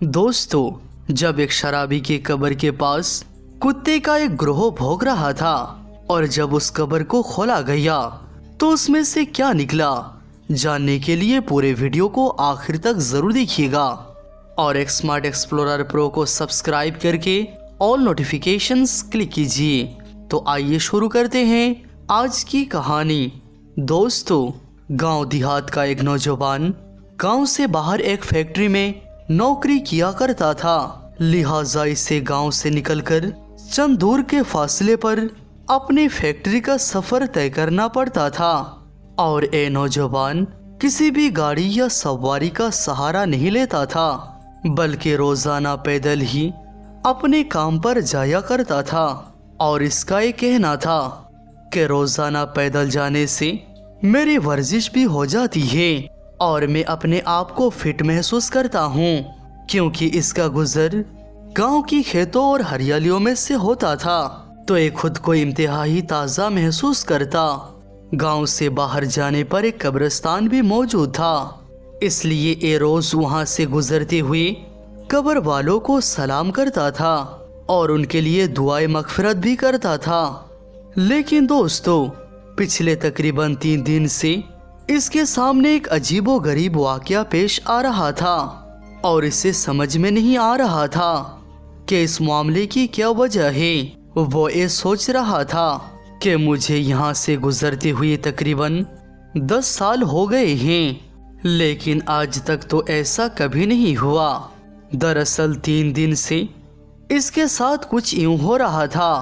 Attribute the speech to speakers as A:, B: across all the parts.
A: दोस्तों, जब एक शराबी की कब्र के पास कुत्ते का एक ग्रोह भौंक रहा था और जब उस कब्र को खोला गया तो उसमें से क्या निकला, जानने के लिए पूरे वीडियो को आखिर तक जरूर देखिएगा और एक स्मार्ट एक्सप्लोरर प्रो को सब्सक्राइब करके ऑल नोटिफिकेशंस क्लिक कीजिए। तो आइए शुरू करते हैं आज की कहानी। दोस्तों, गांव देहात का एक नौजवान गांव से बाहर एक फैक्ट्री में नौकरी किया करता था, लिहाजा इसे गांव से निकलकर चंद दूर के फासले पर अपनी फैक्ट्री का सफर तय करना पड़ता था और ये नौजवान किसी भी गाड़ी या सवारी का सहारा नहीं लेता था, बल्कि रोजाना पैदल ही अपने काम पर जाया करता था। और इसका ये कहना था कि रोजाना पैदल जाने से मेरी वर्जिश भी हो जाती है और मैं अपने आप को फिट महसूस करता हूँ, क्योंकि इसका गुजर गांव की खेतों और हरियालियों में से होता था, तो ये खुद को इंतहाई ताज़ा महसूस करता। गांव से बाहर जाने पर एक कब्रिस्तान भी मौजूद था, इसलिए ये रोज वहां से गुजरते हुए कब्र वालों को सलाम करता था और उनके लिए दुआए मगफिरत भी करता था। लेकिन दोस्तों, पिछले तकरीबन 3 दिन से इसके सामने एक अजीबो गरीब वाकया पेश आ रहा था और इसे समझ में नहीं आ रहा था कि इस मामले की क्या वजह है। वो ये सोच रहा था कि मुझे यहाँ से गुजरते हुए तकरीबन 10 साल हो गए हैं, लेकिन आज तक तो ऐसा कभी नहीं हुआ। दरअसल 3 दिन से इसके साथ कुछ यूं हो रहा था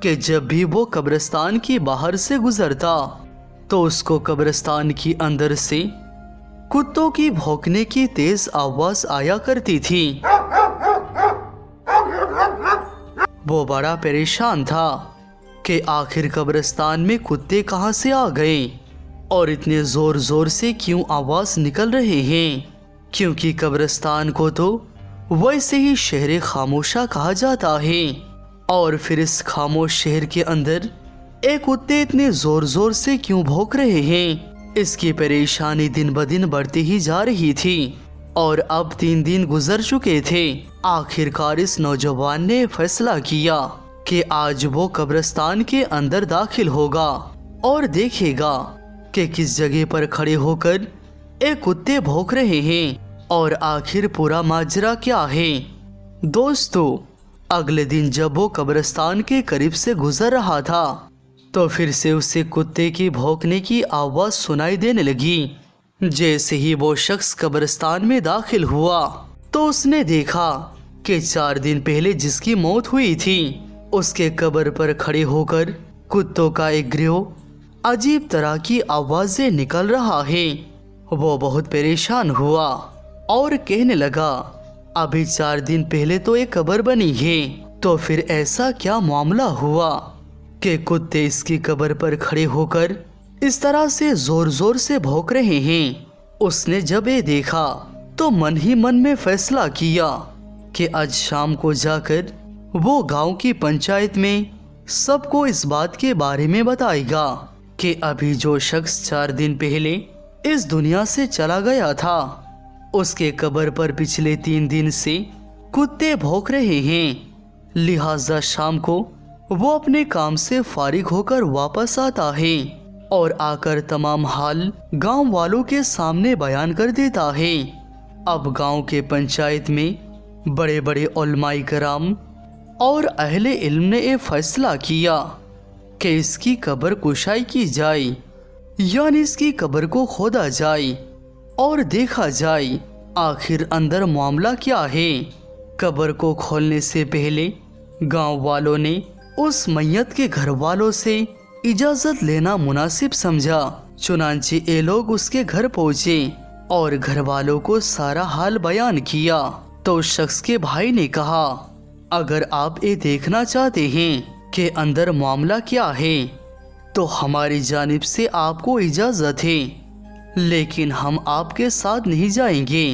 A: कि जब भी वो कब्रिस्तान की बाहर से गुजरता तो उसको कब्रिस्तान की अंदर से कुत्तों की भौंकने की तेज आवाज आया करती थी। वो बड़ा परेशान था कि आखिर कब्रिस्तान में कुत्ते कहां से आ गए और इतने जोर जोर से क्यों आवाज निकल रहे हैं, क्योंकि कब्रिस्तान को तो वैसे ही शहर खामोशा कहा जाता है और फिर इस खामोश शहर के अंदर एक कुत्ते इतने जोर जोर से क्यों भौंक रहे हैं। इसकी परेशानी दिन ब दिन बढ़ती ही जा रही थी और अब 3 दिन गुजर चुके थे। आखिरकार इस नौजवान ने फैसला किया कि आज वो कब्रिस्तान के अंदर दाखिल होगा और देखेगा कि किस जगह पर खड़े होकर एक कुत्ते भौंक रहे हैं और आखिर पूरा माजरा क्या है। दोस्तों, अगले दिन जब वो कब्रिस्तान के करीब से गुजर रहा था तो फिर से उसे कुत्ते की भौंकने की आवाज़ सुनाई देने लगी। जैसे ही वो शख्स कब्रिस्तान में दाखिल हुआ तो उसने देखा कि 4 दिन पहले जिसकी मौत हुई थी उसके कब्र पर खड़े होकर कुत्तों का एक गिरोह अजीब तरह की आवाज़ें निकल रहा है। वो बहुत परेशान हुआ और कहने लगा, अभी 4 दिन पहले तो एक कब्र बनी है, तो फिर ऐसा क्या मामला हुआ कि कुत्ते इसकी कब्र पर खड़े होकर इस तरह से जोर जोर से भौंक रहे हैं। उसने जब ये देखा तो मन ही मन में फैसला किया कि आज शाम को जाकर वो गांव की पंचायत में सबको इस बात के बारे में बताएगा कि अभी जो शख्स 4 दिन पहले इस दुनिया से चला गया था उसके कब्र पर पिछले 3 दिन से कुत्ते भौंक रहे हैं। लिहाजा शाम को वो अपने काम से फारिग होकर वापस आता है और आकर तमाम हाल गांव वालों के सामने बयान कर देता है। अब गांव के पंचायत में बड़े बड़े उलमाए कराम और अहले इल्म ने ये फैसला किया कि इसकी कब्र कुशाई की जाए, यानी इसकी कब्र को खोदा जाए और देखा जाए आखिर अंदर मामला क्या है। कब्र को खोलने से पहले गांव वालों ने उस मैयत के घर वालों से इजाजत लेना मुनासिब समझा। चुनांचे ये लोग उसके घर पहुंचे और घर वालों को सारा हाल बयान किया। तो उस शख्स के भाई ने कहा, अगर आप ये देखना चाहते हैं कि अंदर मामला क्या है तो हमारी जानिब से आपको इजाजत है, लेकिन हम आपके साथ नहीं जाएंगे।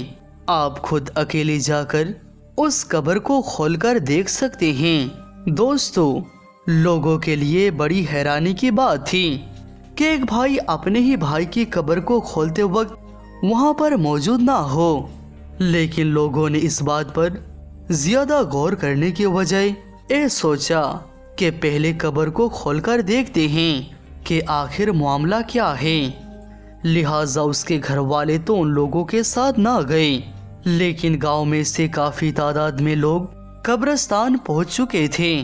A: आप खुद अकेले जाकर उस कब्र को खोलकर देख सकते हैं। दोस्तों, लोगों के लिए बड़ी हैरानी की बात थी कि एक भाई अपने ही भाई की कब्र को खोलते वक्त वहां पर मौजूद ना हो, لیکن لوگوں نے اس بات پر زیادہ غور کرنے کے بجائے یہ سوچا کہ پہلے قبر کو کھول کر دیکھتے ہیں کہ آخر معاملہ کیا ہے۔ لہٰذا اس کے گھر والے تو ان لوگوں کے ساتھ نہ گئے، لیکن گاؤں میں سے کافی تعداد میں لوگ قبرستان پہنچ چکے تھے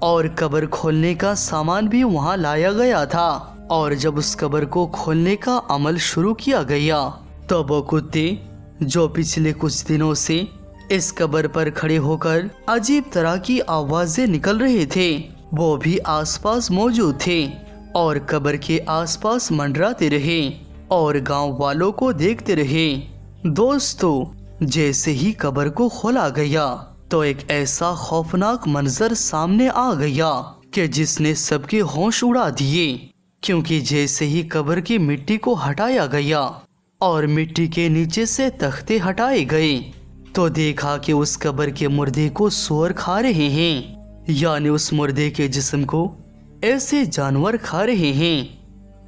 A: اور قبر کھولنے کا سامان بھی وہاں لایا گیا تھا۔ اور جب اس قبر کو کھولنے کا عمل شروع کیا گیا تو وہ کتے جو پچھلے کچھ دنوں سے اس قبر پر کھڑے ہو کر عجیب طرح کی آوازیں نکل رہے تھے، وہ بھی آس پاس موجود تھے اور قبر کے آس پاس منڈراتے رہے اور گاؤں والوں کو دیکھتے رہے۔ دوستو، جیسے ہی قبر کو کھولا گیا تو ایک ایسا خوفناک منظر سامنے آ گیا کہ جس نے سب کے ہوش اڑا دیے، کیونکہ جیسے ہی قبر کی مٹی کو ہٹایا گیا اور مٹی کے نیچے سے تختے ہٹائے گئے تو دیکھا کہ اس قبر کے مردے کو سور کھا رہے ہیں، یعنی اس مردے کے جسم کو ایسے جانور کھا رہے ہیں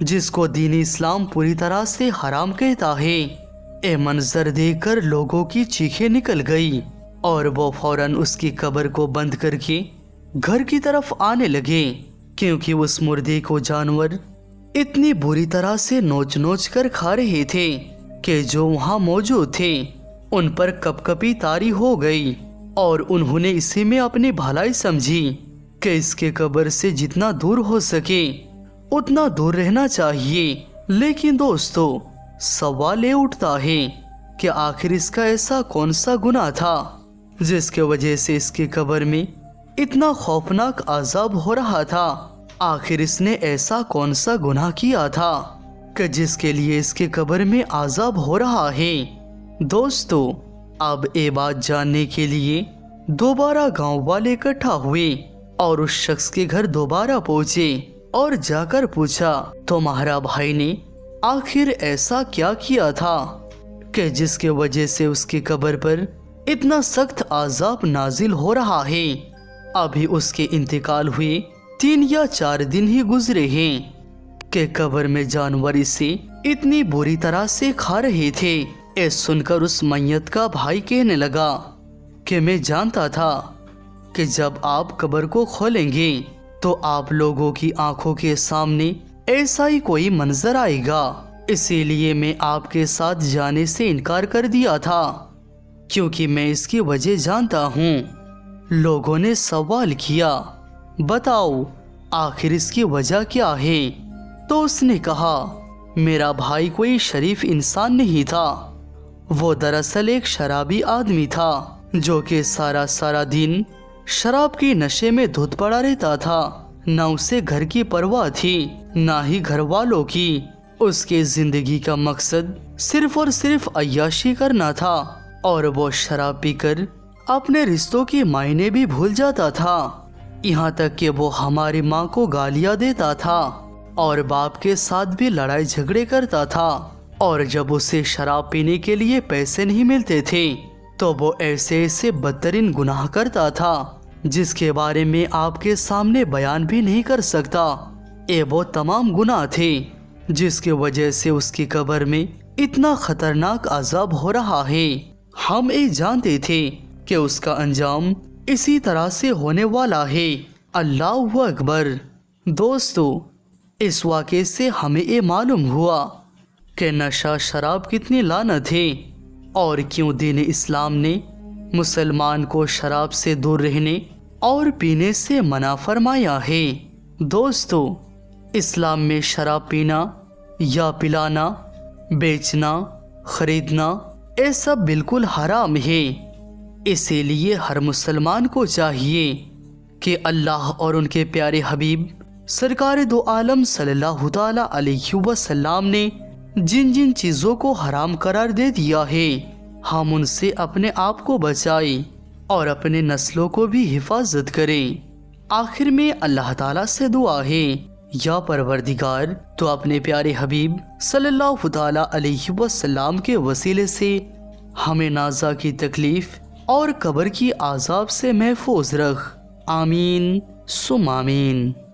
A: جس کو دین اسلام پوری طرح سے حرام کہتا ہے۔ اے منظر دیکھ کر لوگوں کی چیخیں نکل گئی اور وہ فوراً اس کی قبر کو بند کر کے گھر کی طرف آنے لگے، کیونکہ اس مردے کو جانور اتنی بری طرح سے نوچ نوچ کر کھا رہے تھے کہ جو وہاں موجود تھے ان پر کپ کپی طاری ہو گئی اور انہوں نے اسی میں اپنی بھلائی سمجھی کہ اس کے قبر سے جتنا دور ہو سکے اتنا دور رہنا چاہیے۔ لیکن دوستو، سوال یہ اٹھتا ہے کہ آخر اس کا ایسا کون سا گناہ تھا جس کی وجہ سے اس کی قبر میں اتنا خوفناک عذاب ہو رہا تھا؟ آخر اس نے ایسا کون سا گناہ کیا تھا کہ جس کے لیے اس کی قبر میں عذاب ہو رہا ہے؟ دوستو، اب یہ بات جاننے کے لیے دوبارہ گاؤں والے اکٹھا ہوئے اور اس شخص کے گھر دوبارہ پہنچے اور جا کر پوچھا، تمہارا بھائی نے آخر ایسا کیا کیا تھا کہ جس کی وجہ سے اس کی قبر پر اتنا سخت عذاب نازل ہو رہا ہے؟ ابھی اس کے انتقال ہوئے 3 یا 4 دن ہی گزرے ہیں کہ قبر میں جانور اسے اتنی بری طرح سے کھا رہے تھے۔ یہ سن کر اس میت کا بھائی کہنے لگا کہ میں جانتا تھا کہ جب آپ قبر کو کھولیں گے تو آپ لوگوں کی آنکھوں کے سامنے ایسا ہی کوئی منظر آئے گا، اسی لیے میں آپ کے ساتھ جانے سے انکار کر دیا تھا، کیونکہ میں اس کی وجہ جانتا ہوں۔ لوگوں نے سوال کیا، بتاؤ آخر اس کی وجہ کیا ہے؟ تو اس نے کہا، میرا بھائی کوئی شریف انسان نہیں تھا، وہ دراصل ایک شرابی آدمی تھا جو کہ سارا دن شراب کی نشے میں دھت پڑا رہتا تھا، نہ اسے گھر کی پرواہ تھی نہ ہی گھر والوں کی۔ اس کے زندگی کا مقصد صرف اور صرف عیاشی کرنا تھا اور وہ شراب پی کر اپنے رشتوں کی معنی بھی بھول جاتا تھا، یہاں تک کہ وہ ہماری ماں کو گالیاں دیتا تھا اور باپ کے ساتھ بھی لڑائی جھگڑے کرتا تھا، اور جب اسے شراب پینے کے لیے پیسے نہیں ملتے تھے تو وہ ایسے بدترین گناہ کرتا تھا جس کے بارے میں آپ کے سامنے بیان بھی نہیں کر سکتا۔ یہ وہ تمام گناہ تھے جس کی وجہ سے اس کی قبر میں اتنا خطرناک عذاب ہو رہا ہے۔ ہم یہ جانتے تھے کہ اس کا انجام اسی طرح سے ہونے والا ہے۔ اللہ اکبر۔ دوستو، اس واقعے سے ہمیں یہ معلوم ہوا کہ نشہ شراب کتنی لعنت ہے اور کیوں دین اسلام نے مسلمان کو شراب سے دور رہنے اور پینے سے منع فرمایا ہے۔ دوستو، اسلام میں شراب پینا یا پلانا، بیچنا، خریدنا، یہ سب بالکل حرام ہے۔ اسی لیے ہر مسلمان کو چاہیے کہ اللہ اور ان کے پیارے حبیب سرکار دو عالم صلی اللہ تعالی علیہ وسلم نے جن جن چیزوں کو حرام قرار دے دیا ہے ہم ان سے اپنے آپ کو بچائیں اور اپنے نسلوں کو بھی حفاظت کریں۔ آخر میں اللہ تعالیٰ سے دعا ہے، یا پروردگار تو اپنے پیارے حبیب صلی اللہ تعالی علیہ وسلم کے وسیلے سے ہمیں نازا کی تکلیف اور قبر کی عذاب سے محفوظ رکھ، آمین ثم آمین۔